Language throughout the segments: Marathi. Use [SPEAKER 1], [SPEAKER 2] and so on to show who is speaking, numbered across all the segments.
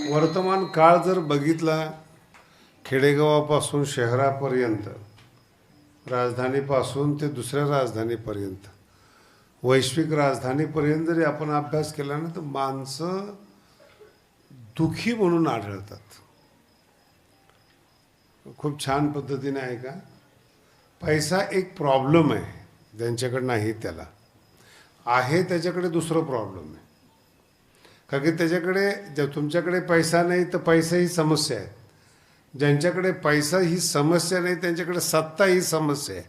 [SPEAKER 1] वर्तमान काळ जर बघितला, खेडेगावापासून शहरापर्यंत, राजधानीपासून ते दुसऱ्या राजधानीपर्यंत, वैश्विक राजधानीपर्यंत जरी आपण अभ्यास केला ना, तर माणसं दुःखी म्हणून आढळतात. खूप छान पद्धतीने आहे का, पैसा एक प्रॉब्लेम आहे ज्यांच्याकडे नाही त्याला आहे, त्याच्याकडे दुसरं प्रॉब्लेम आहे. कारण की त्याच्याकडे तुमच्याकडे पैसा नाही तर पैसा ही समस्या आहे. ज्यांच्याकडे पैसा ही समस्या नाही त्यांच्याकडे सत्ता ही समस्या आहे.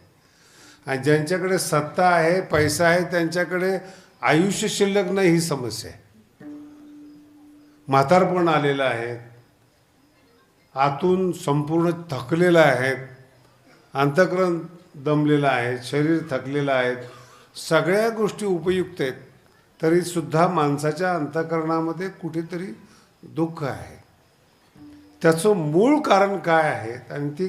[SPEAKER 1] आणि ज्यांच्याकडे सत्ता आहे, पैसा आहे, त्यांच्याकडे आयुष्य शिल्लक नाही ही समस्या आहे. म्हातारपण आलेलं आहे, आतून संपूर्ण थकलेलं आहे, अंतःकरण दमलेलं आहे, शरीर थकलेलं आहे. सगळ्या गोष्टी उपयुक्त आहेत, तरीसुद्धा माणसाच्या अंतःकरणामध्ये कुठेतरी दुःख आहे. त्याचं मूळ कारण काय आहे आणि ती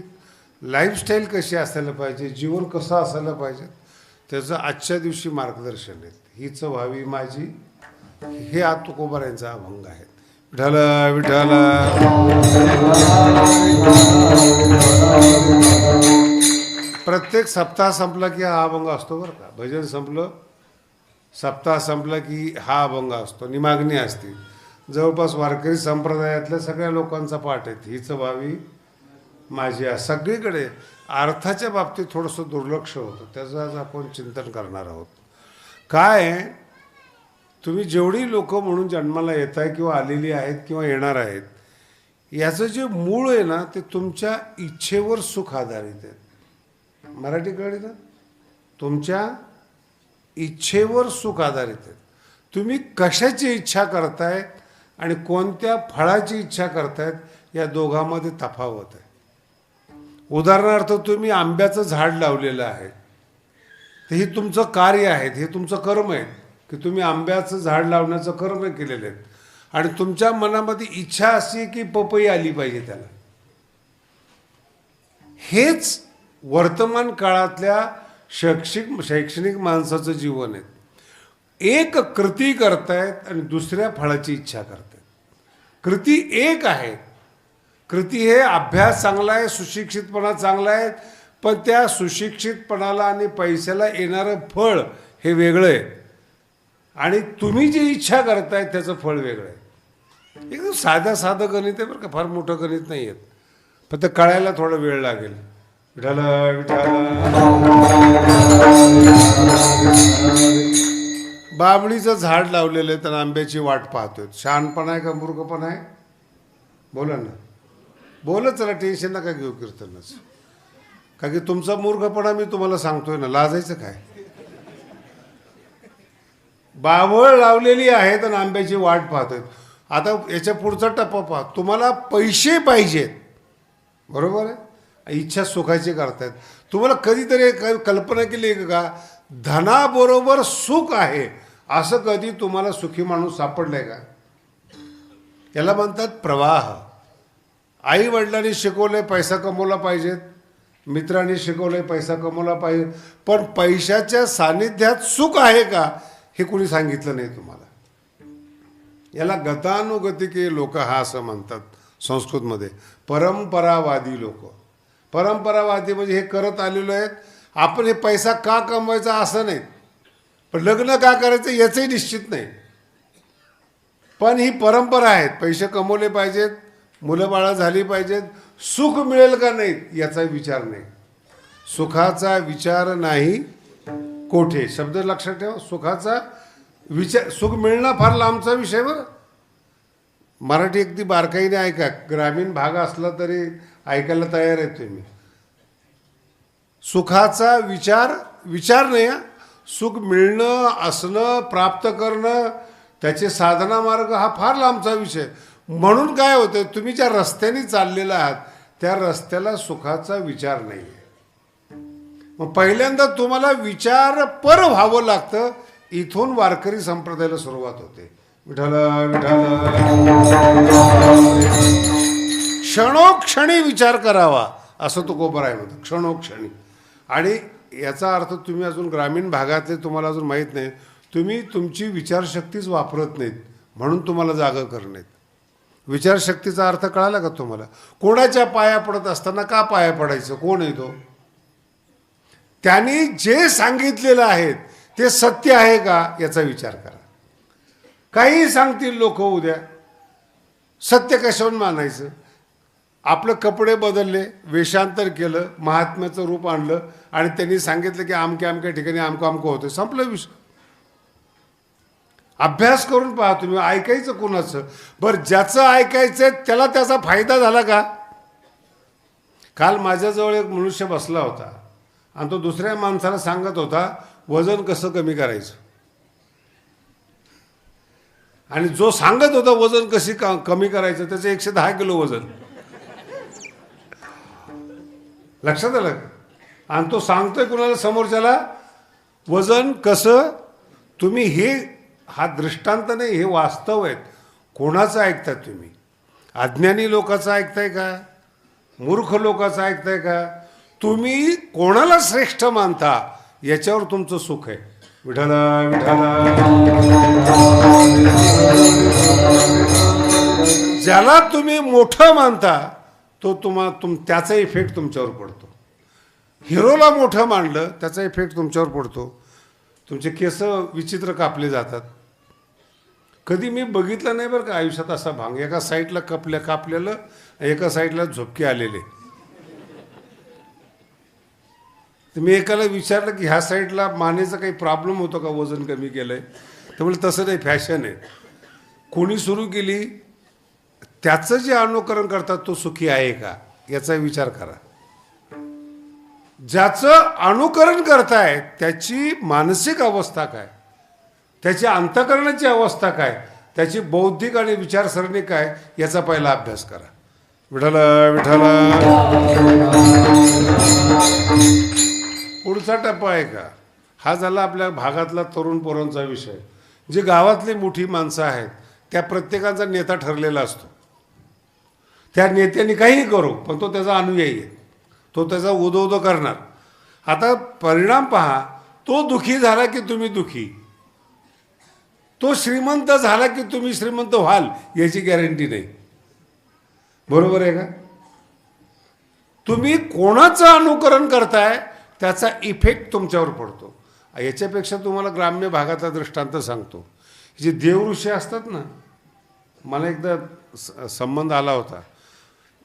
[SPEAKER 1] लाईफस्टाईल कशी असायला पाहिजे, जीवन कसं असायला पाहिजे, त्याचं आजच्या दिवशी मार्गदर्शन आहे. हीच व्हावी माझी, हे तुकोबारायांचा अभंग आहे. विठ्ठल विठ्ठल. प्रत्येक सप्ताह संपला की हा अभंग असतो बरं का. भजन संपलं, सप्ताह संपला की हा अभंग असतो, निमागणी असते. जवळपास वारकरी संप्रदायातल्या सगळ्या लोकांचा पाठ आहे. हीच व्हावी माझी. सगळीकडे अर्थाच्या बाबतीत थोडंसं दुर्लक्ष होतं, त्याचं आज आपण चिंतन करणार आहोत. काय, तुम्ही जेवढी लोक म्हणून जन्माला येत आहे किंवा आलेली आहेत किंवा येणार आहेत, याचं जे मूळ आहे ना, ते तुमच्या इच्छेवर सुख आधारित आहे. मराठी कळली ना, तुमच्या इच्छेवर सुख आधारित आहे. तुम्ही कशाची इच्छा करताय आणि कोणत्या फळाची इच्छा करतायत, या दोघांमध्ये तफावत आहे. उदाहरणार्थ, तुम्ही आंब्याचं झाड लावलेलं आहे, तर हे तुमचं कार्य आहे, हे तुमचं कर्म आहे की तुम्ही आंब्याचं झाड लावण्याचं कर्म केलेलं आहे. आणि तुमच्या मनामध्ये इच्छा अशी की पपई आली पाहिजे त्याला. हेच वर्तमान काळातल्या शैक्षणिक माणसाचं जीवन आहे. एक कृती करतायत आणि दुसऱ्या फळाची इच्छा करतायत. कृती एक आहे, कृती हे अभ्यास चांगला आहे, सुशिक्षितपणा चांगला आहे, पण त्या सुशिक्षितपणाला आणि पैशाला येणारं फळ हे वेगळं आहे. आणि तुम्ही जी इच्छा करताय त्याचं फळ वेगळं आहे. एकदम साधं गणित आहे बरं का, फार मोठं गणित नाही आहेत, फक्त कळायला थोडा वेळ लागेल. विठ्ठल विठ्ठल. बाबळीचं झाड लावलेलं आहे तर आंब्याची वाट पाहतोय. शहाणपणा आहे का मूर्खपणा आहे? बोला ना, बोलत चला, टेन्शन नका घेऊ कीर्तनच. का की तुमचा मूर्खपणा मी तुम्हाला सांगतोय ना, लाजायचं काय. बावळ लावलेली आहेत आणि आंब्याची वाट पाहतोय. आता याच्या पुढचा टप्पा पहा. तुम्हाला पैसे पाहिजेत, बरोबर आहे, इच्छा सुखाची करतायत. तुम्हाला कधीतरी कल्पना केली का, धनाबरोबर सुख आहे असं कधी तुम्हाला सुखी माणूस सापडलाय का? याला म्हणतात प्रवाह. आई वडिलांनी शिकवलंय पैसा कमवला पाहिजेत, मित्रांनी शिकवलंय पैसा कमवला पाहिजे, पण पैशाच्या सानिध्यात सुख आहे का हे कोणी सांगितलं नाही तुम्हाला. याला गतानुगतिके लोक हा असं म्हणतात संस्कृतमध्ये. परंपरावादी लोक. परंपरावादी म्हणजे हे करत आलेलो आहेत. आपण हे पैसा का कमवायचा असं नाही, पण लग्न का करायचं याचंही निश्चित नाही, पण ही परंपरा आहेत. पैसे कमवले पाहिजेत, मुलं बाळं झाली पाहिजेत, सुख मिळेल का नाही याचा विचार नाही. सुखाचा विचार नाही कोठे. शब्द लक्षात ठेवा, सुखाचा विचार. सुख मिळणं फार लांबचा विषय बरं. मराठी अगदी बारकाईने ऐका, ग्रामीण भाग असला तरी ऐकायला तयार आहे तुम्ही. सुखाचा विचार नाही, सुख मिळणं, असणं, प्राप्त करणं, त्याचे साधना मार्ग हा फार लांबचा विषय. म्हणून काय होतं, तुम्ही ज्या रस्त्याने चाललेला आहात त्या रस्त्याला सुखाचा विचार नाही आहे. मग पहिल्यांदा तुम्हाला विचारपर व्हावं लागतं. इथून वारकरी संप्रदायाला सुरुवात होते. विठ्ठल विठ्ठल. क्षणोक्षणी विचार करावा असं तुकोबाराय म्हणतो, क्षणोक्षणी. आणि याचा अर्थ तुम्ही अजून ग्रामीण भागातले, तुम्हाला अजून माहीत नाही, तुम्ही तुमची विचारशक्तीच वापरत नाहीत म्हणून तुम्हाला जागा करण्यात. विचारशक्तीचा अर्थ कळाला का तुम्हाला? कोणाच्या पाया पडत असताना का पाया पडायचं? कोण आहे तो? त्यांनी जे सांगितलेलं आहे ते सत्य आहे का याचा विचार करा. काही सांगतील लोक उद्या, सत्य कशावरून मानायचं? आपलं कपडे बदलले, वेषांतर केलं, महात्म्याचं रूप आणलं आणि त्यांनी सांगितलं की अमक्या अमक्या ठिकाणी अमकं अमकं होतं, संपलं विषय. अभ्यास करून पहा तुम्ही. ऐकायचं कोणाचं? बरं, ज्याचं ऐकायचं त्याला त्याचा फायदा झाला का? काल माझ्याजवळ एक मनुष्य बसला होता आणि तो दुसऱ्या माणसाला सांगत होता वजन कसं कमी करायचं. आणि जो सांगत होता वजन कशी कमी करायचं त्याचं 110 किलो वजन. लक्षात आलं? आणि तो सांगतोय कुणाला? समोरच्याला. वजन कसं? तुम्ही हे, हा दृष्टांत नाही, हे वास्तव आहेत. कोणाचं ऐकताय तुम्ही? अज्ञानी लोकांचं ऐकताय का? मूर्ख लोकांचं ऐकताय का? तुम्ही कोणाला श्रेष्ठ मानता याच्यावर तुमचं सुख आहे. विठ्ठल विठ्ठल. ज्याला तुम्ही मोठं मानता तो त्याचा इफेक्ट तुमच्यावर पडतो. हिरोला मोठं मानलं त्याचा इफेक्ट तुमच्यावर पडतो. तुमचे केस विचित्र कापले जातात. कधी मी बघितलं नाही बरं का आयुष्यात असा भांग. एका साईडला कापलेलं, एका साईडला झोपके आलेले. तर मी एकाला विचारलं की ह्या साईडला मानेचा काही प्रॉब्लेम होतो का, वजन कमी केलंय? तर म्हणजे तसं नाही, फॅशन आहे. कोणी सुरू केली? त्याचं जे अनुकरण करतात तो सुखी आहे का याचा विचार करा. ज्याचं अनुकरण करताय त्याची मानसिक अवस्था काय, त्याची अंतःकरणाची अवस्था काय, त्याची बौद्धिक आणि विचारसरणी काय याचा पहिला अभ्यास करा. विठ्ठल विठ्ठल. पुढचा टप्पा आहे का? हा झाला आपल्या भागातला तरुण पोरांचा विषय. जे गावातली मोठी माणसं आहेत त्या प्रत्येकाचा नेता ठरलेला असतो. त्या नेत्याने काही करो पण तो त्याचा अनुयायी आहे, तो त्याचा उदो करणार. आता परिणाम पहा, तो दुखी झाला की तुम्ही दुखी, तो श्रीमंत झाला की तुम्ही श्रीमंत व्हाल याची गॅरंटी नाही. बरोबर आहे का? तुम्ही कोणाचं अनुकरण करताय त्याचा इफेक्ट तुमच्यावर पडतो. याच्यापेक्षा तुम्हाला ग्राम्य भागाचा दृष्टांत सांगतो. जे देवऋषी असतात ना, मला एकदा संबंध आला होता.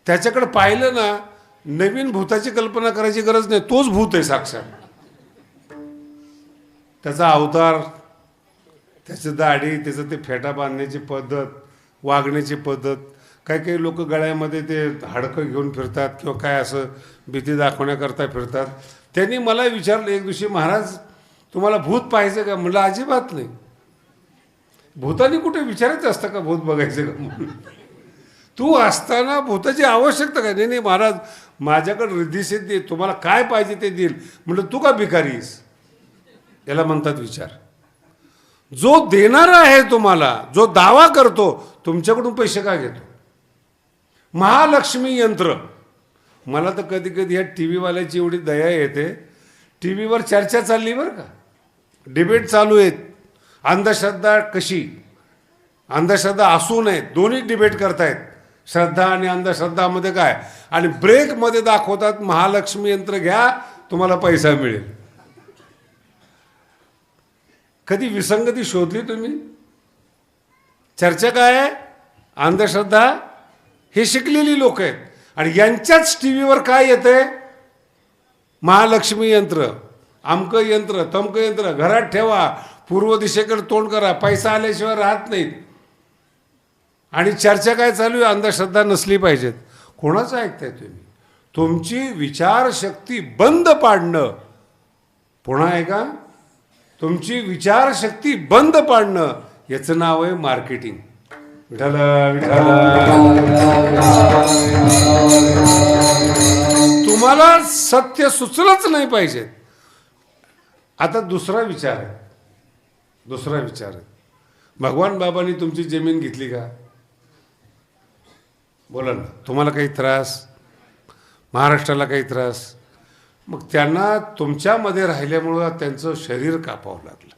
[SPEAKER 1] त्याच्याकडे पाहिलं ना, नवीन भूताची कल्पना करायची गरज नाही, तोच भूत आहे साक्षात. त्याचा अवतार, त्याची दाढी, त्याचं ते फेटा बांधण्याची पद्धत, वागण्याची पद्धत. काही काही लोक गळ्यामध्ये ते हाडकं घेऊन फिरतात किंवा काय असं भीती दाखवण्याकरता फिरतात. त्यांनी मला विचारलं एक दिवशी, महाराज तुम्हाला भूत पाहायचं का? म्हणलं अजिबात नाही. भूतानी कुठे विचारायचं असतं का भूत बघायचं का म्हणून? तू असताना भूताची आवश्यकता काय? नाही महाराज माझ्याकडे रिद्धिसिद्धी, तुम्हाला काय पाहिजे ते देईल. म्हणलं तू का भिकारीस? याला म्हणतात विचार. जो देणारा आहे तुम्हाला, जो दावा करतो, तुमच्याकडून पैसे का घेतो? महालक्ष्मी यंत्र. मला तर कधी कधी ह्या टी व्हीवाल्याची एवढी दया येते. टी व्हीवर चर्चा चालली बरं का, डिबेट चालू आहेत. अंधश्रद्धा कशी, अंधश्रद्धा असू नये, दोन्ही डिबेट करतायत. श्रद्धा आणि अंधश्रद्धामध्ये काय, आणि ब्रेकमध्ये दाखवतात महालक्ष्मी यंत्र घ्या तुम्हाला पैसा मिळेल. कधी विसंगती शोधली तुम्ही? चर्चा काय आहे? अंधश्रद्धा. हे शिकलेली लोक आहेत आणि यांच्याच टी व्हीवर काय येतंय? महालक्ष्मी यंत्र, अमकं यंत्र, तमकं यंत्र, घरात ठेवा, पूर्व दिशेकडे तोंड करा, पैसा आल्याशिवाय राहत नाहीत. आणि चर्चा काय चालू आहे? अंधश्रद्धा नसली पाहिजेत. कोणाचं ऐकताय तुम्ही? तुमची विचारशक्ती बंद पाडणं. पुन्हा आहे का? तुमची विचारशक्ती बंद पाडणं याचं नाव आहे मार्केटिंग. विठ्ठल विठ्ठल. तुम्हाला सत्य सुचलंच नाही पाहिजे. आता दुसरा विचार आहे, दुसरा विचार आहे. भगवान बाबांनी तुमची जमीन घेतली का? बोला ना. तुम्हाला काही त्रास? महाराष्ट्राला काही त्रास? मग त्यांना तुमच्यामध्ये राहिल्यामुळं त्यांचं शरीर कापावं लागलं.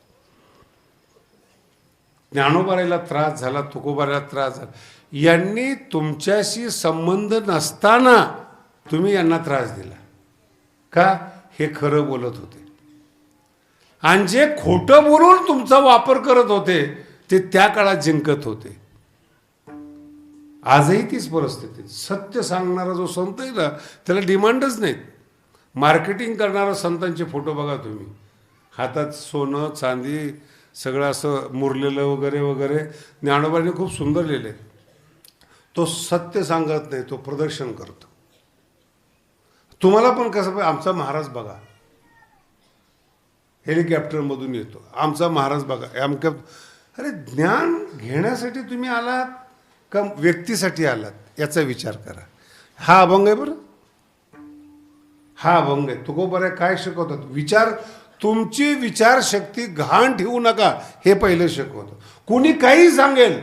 [SPEAKER 1] ज्ञानोबारायला त्रास झाला, तुकोबारायला त्रास झाला, यांनी तुमच्याशी संबंध नसताना तुम्ही यांना त्रास दिला का? हे खरं बोलत होते. आणि जे खोटं बोलून तुमचा वापर करत होते ते त्या काळात जिंकत होते. आजही तीच परिस्थिती. सत्य सांगणारा जो संत आहे ना त्याला डिमांडच नाहीत. मार्केटिंग करणारा संतांचे फोटो बघा तुम्ही, हातात सोनं चांदी सगळं असं मुरलेलं वगैरे वगैरे. ज्ञानोबाने खूप सुंदर लिहिले. तो सत्य सांगत नाही, तो प्रदर्शन करतो. तुम्हाला पण कसं, आमचा महाराज बघा हेलिकॉप्टरमधून येतो, आमचा महाराज बघा अमक्या. अरे ज्ञान घेण्यासाठी तुम्ही आलात का व्यक्तीसाठी आलात याचा विचार करा. हा अभंग आहे बरं, हा अभंग आहे. तुकोबाराय काय शिकवतात? विचार, तुमची विचारशक्ती घाण ठेवू नका हे पहिलं शिकवतं. कुणी काही सांगेल.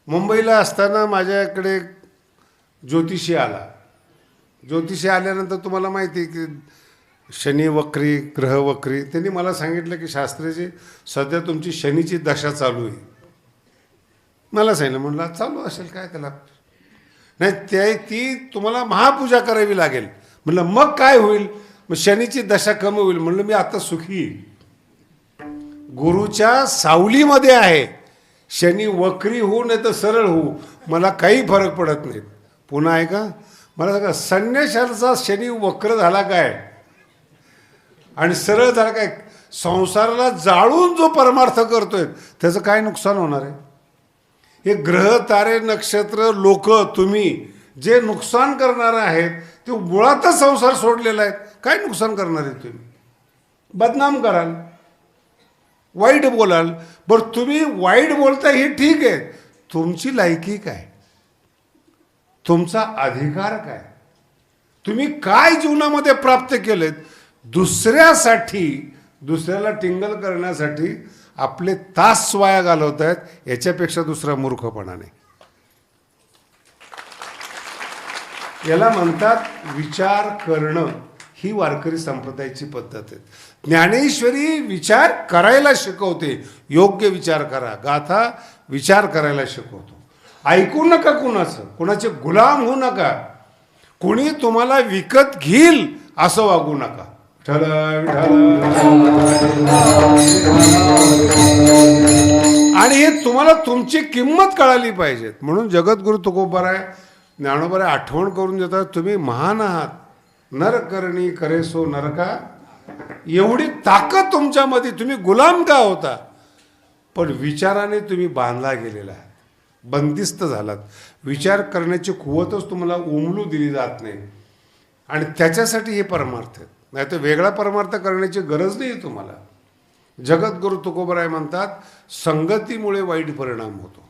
[SPEAKER 1] मुंबईला असताना माझ्याकडे ज्योतिषी आला. ज्योतिषी आल्यानंतर तुम्हाला माहिती आहे की शनी वक्री, ग्रह वक्री. त्यांनी मला सांगितलं की शास्त्रीजी सध्या तुमची शनीची दशा चालू आहे. मला सांगितलं, म्हणलं चालू असेल काय त्याला नाही, ती तुम्हाला महापूजा करावी लागेल. म्हणलं मग काय होईल? मग शनीची दशा कमी होईल. म्हणलं मी आता सुखी, गुरुच्या सावलीमध्ये आहे. शनी वक्री होऊ नाही तर सरळ होऊ मला काही फरक पडत नाही. पुन्हा आहे का मला सांगा, संन्याशाचा शनी वक्र झाला काय आणि सरळ झाला काय? संसाराला जाळून जो परमार्थ करतोय त्याचं काय नुकसान होणार आहे? हे ग्रह तारे नक्षत्र लोक तुम्ही जे नुकसान करणार आहेत ते मुळातच संसार सोडलेला आहे. काय नुकसान करणार आहे? तुम्ही बदनाम कराल, वाईट बोलाल. बरं तुम्ही वाईट बोलता हे ठीक आहे, तुमची लायकी काय? तुमचा अधिकार काय? तुम्ही काय जीवनामध्ये प्राप्त केलेत? दुसऱ्यासाठी, दुसऱ्याला टिंगल करण्यासाठी आपले तास वाया घालवत आहेत. याच्यापेक्षा दुसरा मूर्खपणा नाही. याला म्हणतात विचार करणं. ही वारकरी संप्रदायाची पद्धत आहे. ज्ञानेश्वरी विचार करायला शिकवते. योग्य विचार करा. गाथा विचार करायला शिकवतो. ऐकू नका कुणाचं, कुणाचे गुलाम होऊ नका. कुणी तुम्हाला विकत घेईल असं वागू नका. आणि हे तुम्हाला तुमची किंमत कळाली पाहिजे. म्हणून जगद्गुरु तुकोबाराय, ज्ञानोबाराय आठवण करून देतात, तुम्ही महान आहात. नर करणी करे सो नरका. एवढी ताकद तुमच्यामध्ये, तुम्ही गुलाम का होता? पण विचाराने तुम्ही बांधला गेलेला आहे, बंदिस्त झालात. विचार करण्याची कुवतच तुम्हाला उमलू दिली जात नाही. आणि त्याच्यासाठी हे परमार्थ आहेत. नाही तर वेगळा परमार्थ करण्याची गरज नाही तुम्हाला. जगद्गुरु तुकोबाराय म्हणतात संगतीमुळे वाईट परिणाम होतो.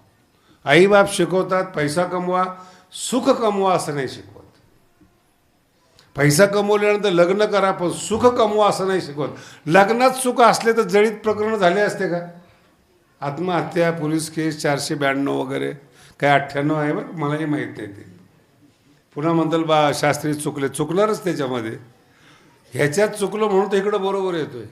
[SPEAKER 1] आईबाप शिकवतात पैसा कमवा, सुख कमवा असं नाही शिकवत. पैसा कमवल्यानंतर लग्न करा पण सुख कमवा असं नाही शिकवत. लग्नात सुख असले तर जळीत प्रकरण झाले असते का? आत्महत्या, पोलीस केस 492 वगैरे काय 98 आहे बरं, मलाही माहीत नाही ते. पुन्हा म्हणताल बा शास्त्री चुकले, चुकणारच त्याच्यामध्ये. ह्याच्यात चुकलो म्हणून तर इकडं बरोबर येतोय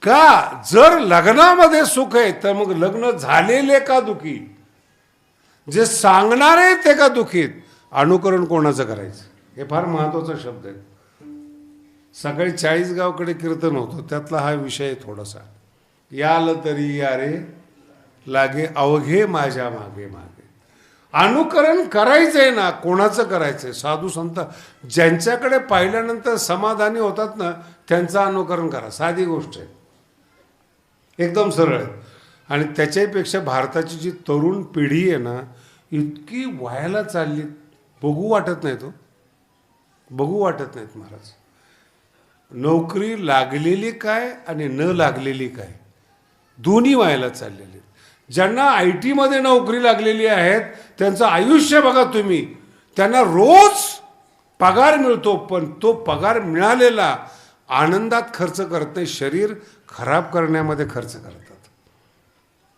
[SPEAKER 1] का? जर लग्नामध्ये सुख आहे तर मग लग्न झालेले का दुखी, जे सांगणारे ते का दुखीत? अनुकरण कोणाचं करायचं हे फार महत्वाचा शब्द आहे. सकाळी 40 गावकडे कीर्तन होतं, त्यातला हा विषय थोडासा. याल तरी या रे लागे अवघे माझ्या मागे मागे. अनुकरण करायचंय ना, कोणाचं करायचंय? साधू संत ज्यांच्याकडे पाहिल्यानंतर समाधानी होतात ना त्यांचं अनुकरण करा. साधी गोष्ट आहे, एकदम सरळ आहे. आणि त्याच्यापेक्षा भारताची जी तरुण पिढी आहे ना इतकी व्हायला चालली, बघू वाटत नाही. तो बघू वाटत नाहीत महाराज. नोकरी लागलेली काय आणि न लागलेली काय दोन्ही व्हायला चाललेली. ज्यांना IT मध्ये नोकरी लागलेली आहेत त्यांचं आयुष्य बघा तुम्ही. त्यांना रोज पगार मिळतो पण तो पगार मिळालेला आनंदात खर्च करत नाही, शरीर खराब करण्यामध्ये खर्च करतात.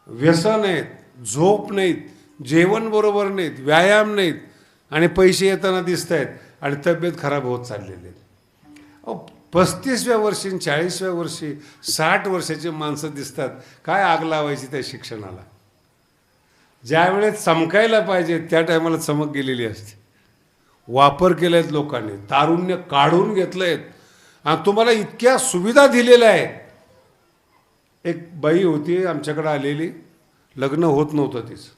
[SPEAKER 1] व्यसन आहेत, झोप नाहीत, जेवण बरोबर नाहीत, व्यायाम नाहीत आणि पैसे येताना दिसत आहेत आणि तब्येत खराब होत चाललेली आहे. 35व्या वर्षी 40व्या वर्षी 60 वर्षाची माणसं दिसतात. काय आग लावायची त्या शिक्षणाला? ज्या वेळेस चमकायला पाहिजे त्या टायमाला चमक गेलेली असते. वापर केलेत लोकांनी, तारुण्य काढून घेतलंय आणि तुम्हाला इतक्या सुविधा दिलेल्या आहेत. एक बाई होती आमच्याकडे आलेली, लग्न होत नव्हतं तिचं,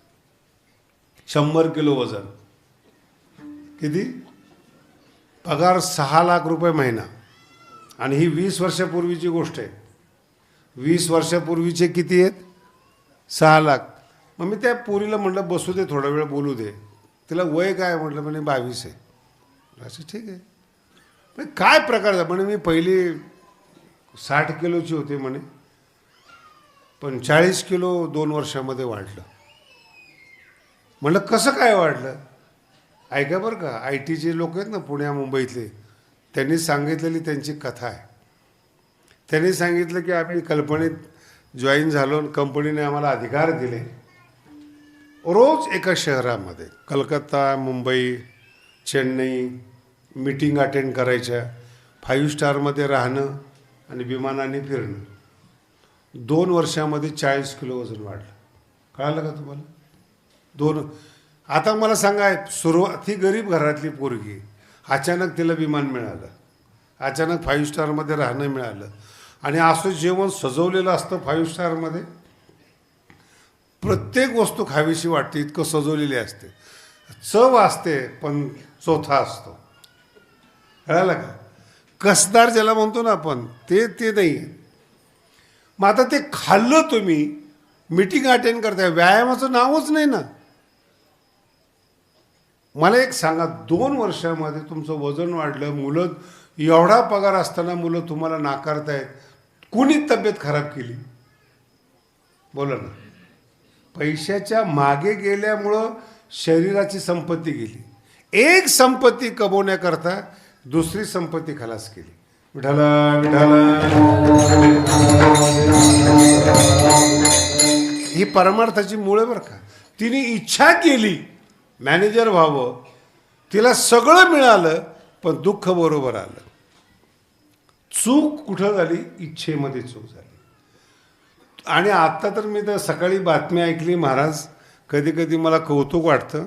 [SPEAKER 1] 100 किलो वजन, किती पगार, 6 लाख रुपये महिना. आणि ही 20 वर्षापूर्वीची गोष्ट आहे. 20 वर्षापूर्वीचे किती आहेत? 6 लाख. मग मी त्या पोरीला म्हटलं बसू दे, थोडा वेळ बोलू दे. तिला वय काय म्हटलं? म्हणे 22 आहे. असं ठीक आहे. पण काय प्रकार आहे म्हणे? मी पहिली 60 किलोची होते म्हणे, पण 40 किलो 2 वर्षामध्ये वाढलं. म्हटलं कसं काय वाढलं? ऐका बरं का, IT चे लोक आहेत ना पुण्या मुंबईतले, त्यांनी सांगितलेली त्यांची कथा आहे. त्यांनी सांगितलं की आम्ही कल्पनेत जॉईन झालो आणि कंपनीने आम्हाला अधिकार दिले. रोज एका शहरामध्ये, कलकत्ता, मुंबई, चेन्नई, मीटिंग अटेंड करायच्या, 5 स्टारमध्ये राहणं आणि विमानाने फिरणं. 2 वर्षामध्ये 40 किलो वजन वाढलं. कळालं का तुम्हाला? 2. आता मला सांगा, सुरुवात ही गरीब घरातली पोरगी, अचानक तिला विमान मिळालं, अचानक 5 स्टारमध्ये राहणं मिळालं, आणि असं जेवण सजवलेलं असतं 5 स्टारमध्ये, प्रत्येक वस्तू खावीशी वाटते, इतकं सजवलेली असते, चव असते, पण चोथा असतो. कळालं का? कसदार ज्याला म्हणतो ना आपण, ते नाही. मग आता ते खाल्लं तुम्ही, मीटिंग अटेंड करताय, व्यायामाचं नावच नाही ना. मला एक सांगा, 2 वर्षामध्ये तुमचं वजन वाढलं, मुलं, एवढा पगार असताना मुलं तुम्हाला नाकारतायत. कुणी तब्येत खराब केली? बोला ना. पैशाच्या मागे गेल्यामुळं शरीराची संपत्ती गेली. एक संपत्ती कमवण्याकरता दुसरी संपत्ती खलास केली. विठाला विठाला. ही परमार्थाची मुळे बरं का. तिने इच्छा केली मॅनेजर व्हावं, तिला सगळं मिळालं, पण दुःख बरोबर आलं. चूक कुठं झाली? इच्छेमध्ये चूक झाली. आणि आत्ता तर मी तर सकाळी बातमी ऐकली महाराज, कधी कधी मला कौतुक वाटतं.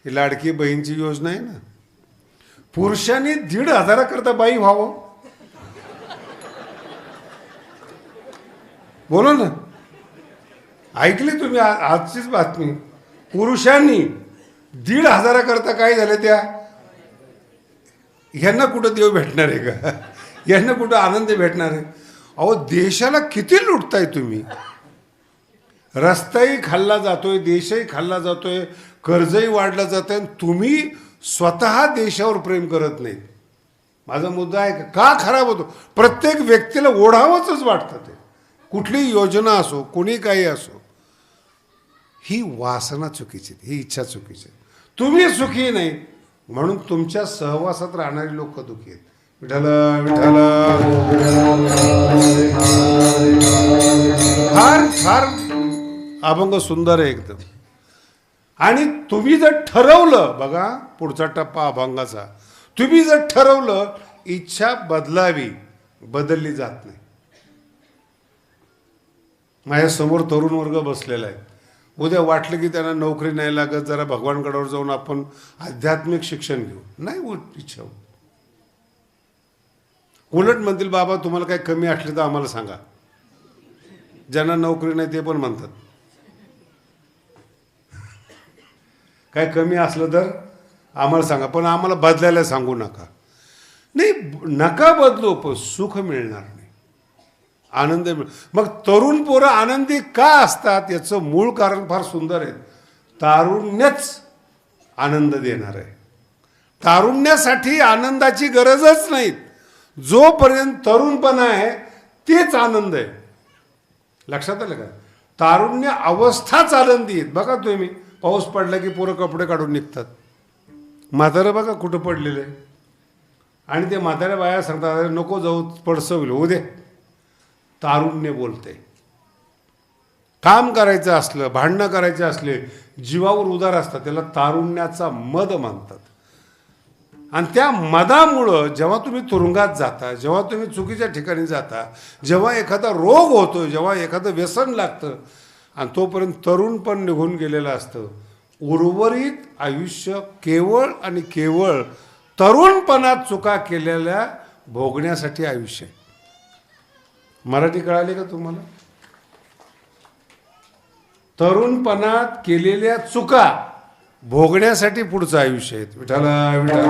[SPEAKER 1] ही लाडकी बहीणची योजना आहे ना, पुरुषांनी 1,500 करता बाई व्हावं. बोला ना, ऐकली तुम्ही आजचीच बातमी? पुरुषांनी 1,500 करता काय झालं? त्या ह्यांना कुठं देव भेटणार आहे का? यांना कुठं आनंद भेटणार आहे? अहो, देशाला किती लुटताय तुम्ही. रस्ताही खाल्ला जातोय, देशही खाल्ला जातोय, कर्जही वाढलं जात आहे, तुम्ही स्वतः देशावर प्रेम करत नाहीत. माझा मुद्दा आहे का खराब होतो? प्रत्येक व्यक्तीला ओढावंच वाटतं. ते कुठलीही योजना असो, कोणी काही असो, ही वासना चुकीची, ही इच्छा चुकीची. तुम्ही सुखी नाही म्हणून तुमच्या सहवासात राहणारी लोक दुखी आहेत. विठाला विठाला. फार फार अभंग सुंदर आहे एकदम. आणि तुम्ही जर ठरवलं, बघा पुढचा टप्पा अभंगाचा, तुम्ही जर ठरवलं, इच्छा बदलावी, बदलली जात नाही. माझ्यासमोर तरुण वर्ग बसलेला आहे. उद्या वाटलं की त्यांना नोकरी नाही लागत, जरा भगवानगडावर जाऊन आपण आध्यात्मिक शिक्षण घेऊ, नाही इच्छा होत. उलट म्हणतील, बाबा तुम्हाला काही कमी असले तर आम्हाला सांगा. ज्यांना नोकरी नाही ते पण म्हणतात, काय कमी असलं तर आम्हाला सांगा, पण आम्हाला बदलायला सांगू नका. नाही, नका बदलू, पण सुख मिळणार नाही, आनंद मिळ. मग तरुण पोरं आनंदी का असतात? याचं मूळ कारण फार सुंदर आहे. तारुण्यच आनंद देणार आहे. तारुण्यासाठी आनंदाची गरजच नाही. जोपर्यंत तरुणपणा आहे तेच आनंद आहे. लक्षात आलं का? तारुण्य अवस्थाच आनंदी आहेत. बघा तुम्ही, पाऊस पडला की पोरं कपडे काढून निघतात. म्हातारं बघा कुठं पडलेलं आहे, आणि ते म्हाताऱ्या बाया सांगतात, नको जाऊ, पडसं होईल, होऊ दे. तारुण्य बोलते. काम करायचं असलं, भांडणं करायचे असले, जीवावर उदार असतात, त्याला तारुण्याचा मद मानतात. आणि त्या मदामुळं जेव्हा तुम्ही तुरुंगात जाता, जेव्हा तुम्ही चुकीच्या ठिकाणी जाता, जेव्हा एखादा रोग होतो, जेव्हा एखादं व्यसन लागतं, आणि तोपर्यंत तरुण पण निघून गेलेलं असतं, उर्वरित आयुष्य केवळ आणि केवळ तरुणपणात चुका केलेल्या भोगण्यासाठी आयुष्य आहे. मराठी कळाली का तुम्हाला? तरुणपणात केलेल्या चुका भोगण्यासाठी पुढचं आयुष्य आहे. विठाला विठाला.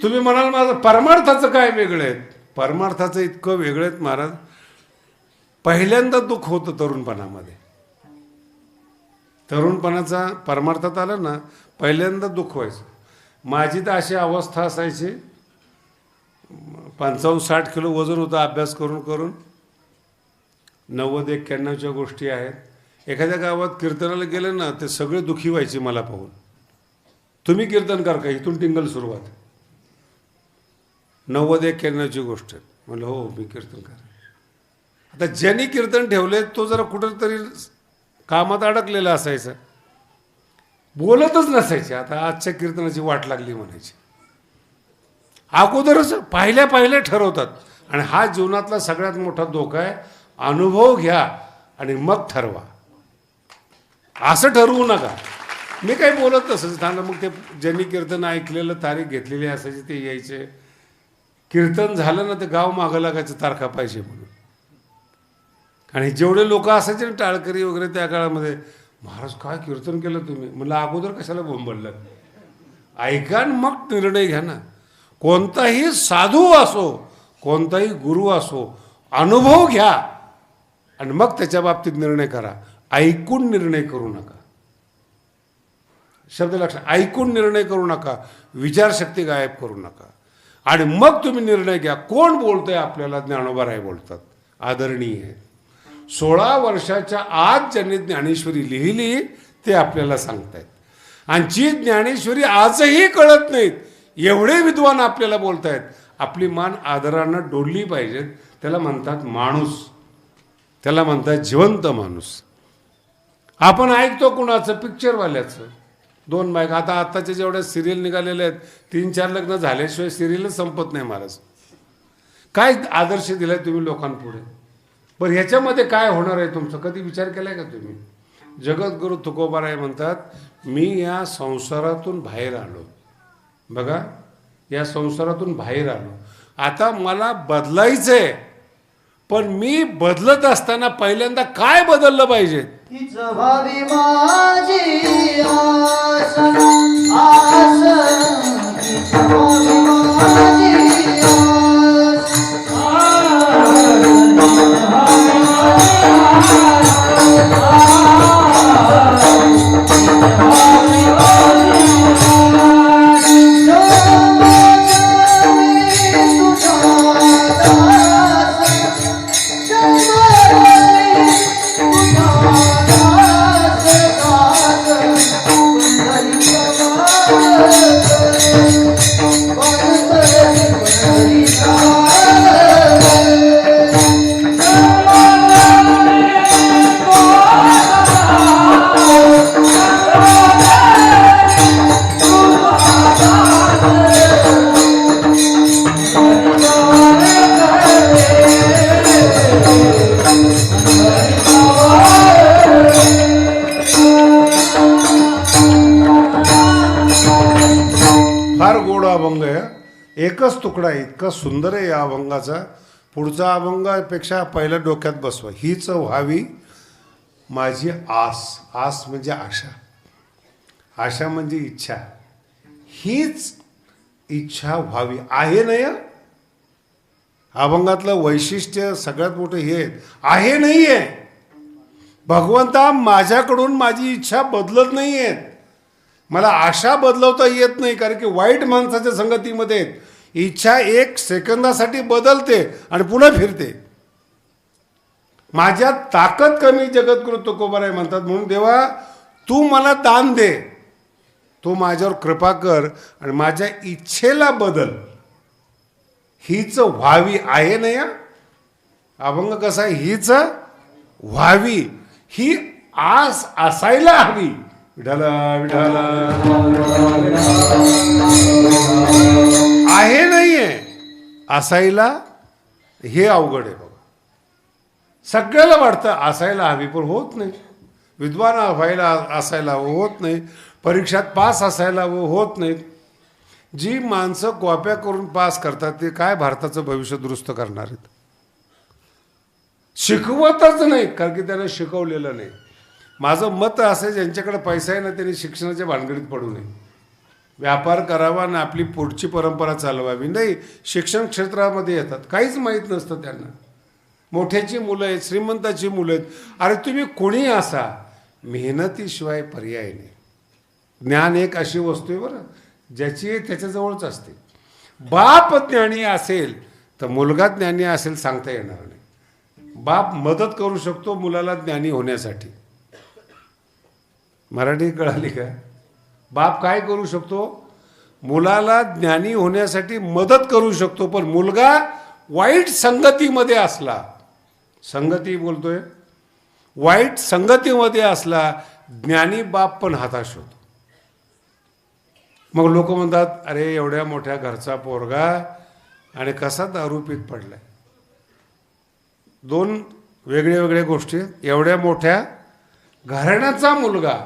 [SPEAKER 1] तुम्ही म्हणाल माझं परमार्थाचं काय वेगळं आहे? परमार्थाचं इतकं वेगळं आहे महाराज. पहिल्यांदा दुःख होतं तरुणपणामध्ये. तरुणपणाचा परमार्थात आलं ना, पहिल्यांदा दुःख व्हायचं. माझी तर अशी अवस्था असायची, 55-60 किलो वजन होतं अभ्यास करून करून. 90-91च्या गोष्टी आहेत. एखाद्या गावात कीर्तनाला गेलं ना, ते सगळे दुःखी व्हायचे मला पाहून. तुम्ही कीर्तनकार का? इथून टिंगल सुरुवात. 90-91ची गोष्ट आहे. म्हणलं हो मी कीर्तनकार. आता ज्यांनी कीर्तन ठेवले तो जरा कुठंतरी कामात अडकलेला असायचा, बोलतच नसायचे. आता आजच्या कीर्तनाची वाट लागली म्हणायची. अगोदरच पाहिल्या ठरवतात. आणि हा जीवनातला सगळ्यात मोठा धोका आहे. अनुभव घ्या आणि मग ठरवा. असं ठरवू नका. मी काही बोलत नसायचं थांबा. मग ते ज्यांनी कीर्तन ऐकलेलं, तारीख घेतलेली असायची, ते यायचे. कीर्तन झालं ना ते गाव मागं लागायचं तारखा पाहिजे म्हणून. आणि जेवढे लोक असायचे ना टाळकरी वगैरे त्या काळामध्ये, महाराज काय कीर्तन केलं तुम्ही? म्हणलं अगोदर कशाला बोंबललं? ऐका मग निर्णय घ्या ना. कोणताही साधू असो, कोणताही गुरु असो, अनुभव घ्या आणि मग त्याच्या बाबतीत निर्णय करा. ऐकून निर्णय करू नका. शब्द लक्षात. ऐकून निर्णय करू नका. विचारशक्ती गायब करू नका. आणि मग तुम्ही निर्णय घ्या. कोण बोलतंय आपल्याला? ज्ञानोबा बोलतात, आदरणीय आहे. 16 वर्षाच्या आत ज्यांनी ज्ञानेश्वरी लिहिली ते आपल्याला सांगतायत. आणि जी ज्ञानेश्वरी आजही कळत नाहीत एवढे विद्वान आपल्याला बोलतायत. आपली मान आदरानं डोलली पाहिजेत. त्याला म्हणतात माणूस, त्याला म्हणतात जिवंत माणूस. आपण ऐकतो कुणाचं? पिक्चरवाल्याचं. 2 बायक. आताच्या जेवढ्या सिरियल निघालेल्या आहेत, 3-4 लग्न झाल्याशिवाय सिरियलच संपत नाही महाराज. काय आदर्श दिलाय तुम्ही लोकांपुढे? बरं ह्याच्यामध्ये काय होणार आहे तुमचं? कधी विचार केलाय का तुम्ही? जगद्गुरु तुकोबाराय म्हणतात, मी या संसारातून बाहेर आलो. बघा, या संसारातून बाहेर आलो. आता मला बदलायचंय. पण मी बदलत असताना पहिल्यांदा काय बदललं पाहिजे? फार गोड अभंग आहे. एकच तुकडा इतका सुंदर आहे या अभंगाचा. पुढचा अभंगापेक्षा पहिल्या डोक्यात बसवा. हीच व्हावी माझी आस. आस म्हणजे आशा. आशा म्हणजे इच्छा. हीच इच्छा व्हावी. आहे नाही. अभंगातलं वैशिष्ट्य सगळ्यात मोठं हे आहे नाही आहे. भगवंता माझ्याकडून माझी इच्छा बदलत नाही आहेत. मला आशा बदलवता येत नाही, कारण की वाईट माणसाच्या संगतीमध्ये इच्छा 1 सेकंदासाठी बदलते आणि पुन्हा फिरते. माझ्यात ताकद कमी. जगद्गुरु तुकोबाराय म्हणतात, म्हणून देवा तू मला दान दे, तू माझ्यावर कृपा कर आणि माझ्या इच्छेला बदल. हीच व्हावी. आहे नाही. अभंग कसा आहे? हीच व्हावी. ही आस असायला हवी. विठाला विठाला आहे नाहीये असायला हे अवघड आहे बघा. सगळ्याला वाटतं असायला हवी पण होत नाही. विद्वान व्हायला असायला होत नाही. परीक्षात पास असायला होत नाहीत. जी माणसं कॉप्या करून पास करतात ते काय भारताचं भविष्य दुरुस्त करणार आहेत? शिकवतच नाही कारण की त्यांना शिकवलेलं नाही. माझं मत असं ज्यांच्याकडे पैसा आहे ना त्यांनी शिक्षणाच्या भानगडीत पडू नये. व्यापार करावा आणि आपली पुढची परंपरा चालवावी. नाही शिक्षण क्षेत्रामध्ये येतात काहीच माहीत नसतं त्यांना. मोठ्याची मुलं आहेत श्रीमंताची मुलं आहेत. अरे तुम्ही कोणी असा मेहनतीशिवाय पर्याय नाही. ज्ञान एक अशी वस्तू आहे बरं ज्याची त्याच्याजवळच असते. बाप ज्ञानी असेल तर मुलगा ज्ञानी असेल सांगता येणार नाही. बाप मदत करू शकतो मुलाला ज्ञानी होण्यासाठी. मराठी कळाली का? बाप काय करू शकतो? मुलाला ज्ञानी होण्यासाठी मदत करू शकतो. पण मुलगा वाईट संगतीमध्ये असला, संगती बोलतोय, वाईट संगतीमध्ये असला ज्ञानी बाप पण हताश होतो. मग लोक म्हणतात अरे एवढ्या मोठ्या घरचा पोरगा आणि कसा दारू पीत पडलाय. दोन वेगळ्या वेगळ्या गोष्टी. एवढ्या मोठ्या घराण्याचा मुलगा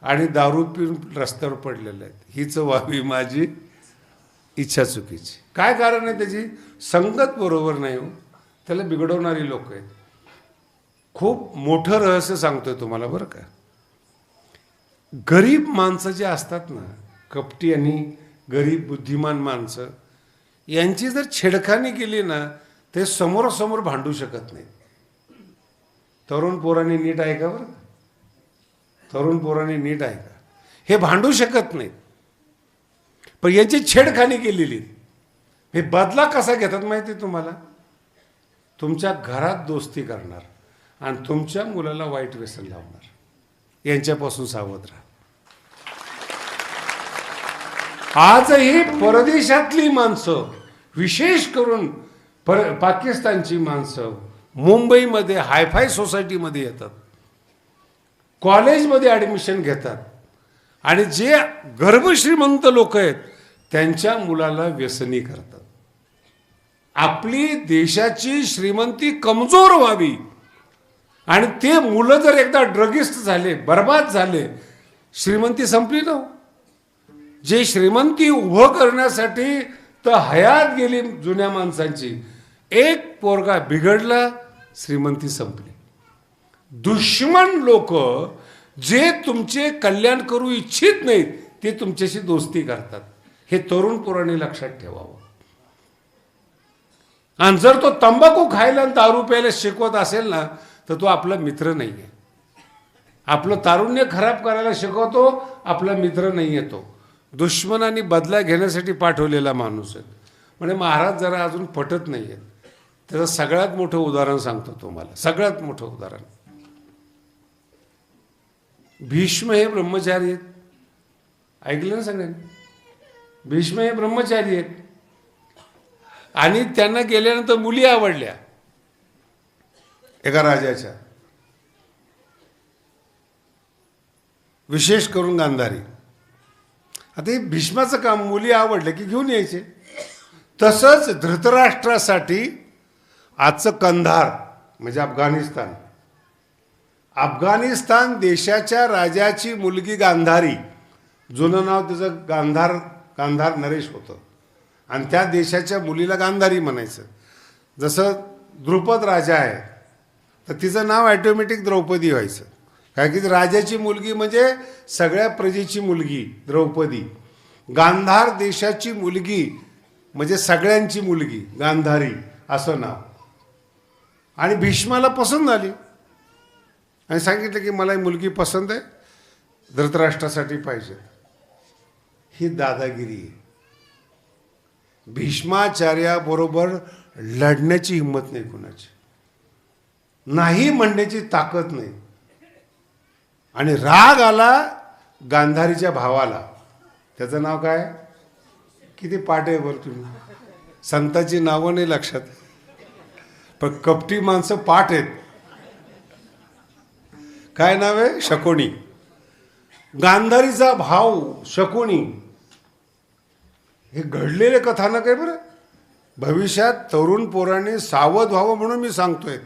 [SPEAKER 1] आणि दारू पिऊन रस्त्यावर पडलेला आहे. हीच व्हावी माझी इच्छा चुकीची. काय कारण आहे त्याची? संगत बरोबर नाही हो. त्याला बिघडवणारी लोक आहेत. खूप मोठं रहस्य सांगतोय तुम्हाला बरं का. गरीब माणसं जे असतात ना कपटी आणि गरीब बुद्धिमान माणसं यांची जर छेडखानी केली ना ते समोरासमोर भांडू शकत नाही. तरुण पोरांनी नीट ऐका बरं. तरुण पोरांनी नीट ऐका. हे भांडू शकत नाहीत. पण यांची छेडखानी केलेली. हे बदला कसा घेतात माहिती तुम्हाला? तुमच्या घरात दोस्ती करणार आणि तुमच्या मुलाला वाईट व्यसन लावणार. यांच्यापासून सावध राहा. आजही परदेशातली माणसं विशेष करून पाकिस्तानची माणसं मुंबईमध्ये हायफाय सोसायटीमध्ये येतात. कॉलेजमध्ये ॲडमिशन घेतात आणि जे गर्भश्रीमंत लोक आहेत त्यांच्या मुलाला व्यसनी करतात. आपली देशाची श्रीमंती कमजोर व्हावी आणि ते मुलं जर एकदा ड्रगिस्ट झाले बर्बाद झाले श्रीमंती संपली ना. जे श्रीमंती उभं करण्यासाठी तर हयात गेली जुन्या माणसांची. एक पोरगा बिघडला श्रीमंती संपली. दुश्मन लोक जे तुमचे कल्याण करू इच्छित नाहीत ते तुमच्याशी दोस्ती करतात. हे तरुण पोरांनी लक्षात ठेवावं. आणि जर तो तंबाखू खायला आणि दारू प्यायला शिकवत असेल ना तर तो आपला मित्र नाही आहे. आपलं तारुण्य खराब करायला शिकवतो आपला मित्र नाही आहे. तो दुश्मनाने बदला घेण्यासाठी पाठवलेला माणूस आहे. म्हणजे महाराज जरा अजून पटत नाही आहेत. त्याचं सगळ्यात मोठं उदाहरण सांगतो तुम्हाला. सगळ्यात मोठं उदाहरण. भीष्म हे ब्रह्मचारी आहेत. ऐकलं ना सगळ्यांनी? भीष्म हे ब्रह्मचारी आहेत आणि त्यांना गेल्यानंतर मुली आवडल्या एका राजाच्या, विशेष करून गांधारी. आता हे भीष्माचं काम मुली आवडले की घेऊन यायचे. तसंच धृतराष्ट्रासाठी आजचं कंधार म्हणजे अफगाणिस्तान, अफगाणिस्तान देशाच्या राजाची मुलगी गांधारी. जुनं नाव तिचं गांधार नरेश होतं आणि त्या देशाच्या मुलीला गांधारी म्हणायचं. जसं द्रुपद राजा आहे तर तिचं नाव ॲटोमॅटिक द्रौपदी व्हायचं. काय की राजाची मुलगी म्हणजे सगळ्या प्रजेची मुलगी द्रौपदी. गांधार देशाची मुलगी म्हणजे सगळ्यांची मुलगी गांधारी असं नाव. आणि भीष्माला पसंत आली आणि सांगितलं की मला ही मुलगी पसंत आहे, धृतराष्ट्रासाठी पाहिजे. ही दादागिरी आहे. भीष्माचार्याबरोबर लढण्याची हिंमत नाही कुणाची. नाही म्हणण्याची ताकद नाही. आणि राग आला गांधारीच्या भावाला. त्याचं नाव काय? किती पाठ आहे बरं तुम्ही. संतांची नावं नाही लक्षात पण कपटी माणसं पाठ आहेत. काय नाव आहे? शकोणी. गांधारीचा भाव शकुनी, हे घडलेले कथानक आहे बरं. भविष्यात तरुण पोरांनी सावध व्हावं म्हणून मी सांगतोय.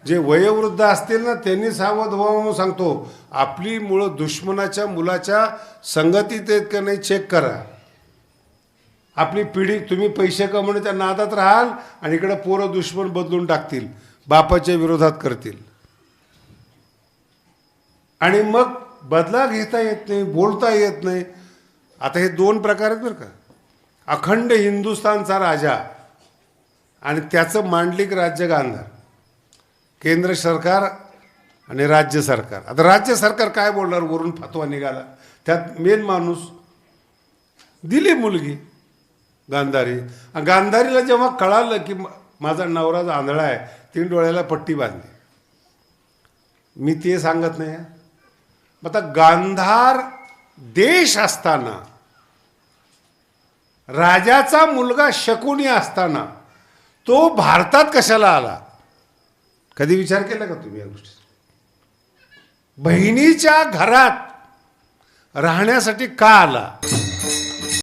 [SPEAKER 1] जे वयोवृद्ध असतील ना त्यांनी सावध व्हावं म्हणून सांगतो. आपली मुलं दुश्मनाच्या मुलाच्या संगतीत आहेत का नाही चेक करा. आपली पिढी, तुम्ही पैसे कमवण्याच्या नादात राहाल आणि इकडे पोरं दुश्मन बदलून टाकतील, बापाच्या विरोधात करतील, आणि मग बदला घेता येत नाही, बोलता येत नाही. आता हे दोन प्रकार आहेत बरं का. अखंड हिंदुस्थानचा राजा आणि त्याचं मांडलिक राज्य गांधार, केंद्र सरकार आणि राज्य सरकार. आता राज्य सरकार काय बोलणार, वरून फतवा निघाला, त्यात मेन माणूस दिली मुलगी गांधारी. गांधारीला जेव्हा कळालं की माझा नवरा आंधळा आहे, 3 डोळ्याला पट्टी बांधली. मी ते सांगत नाही. आता गांधार देश असताना, राजाचा मुलगा शकुनी असताना तो भारतात कशाला आला? कधी विचार केला का तुम्ही या गोष्टी? बहिणीच्या घरात राहण्यासाठी का आला?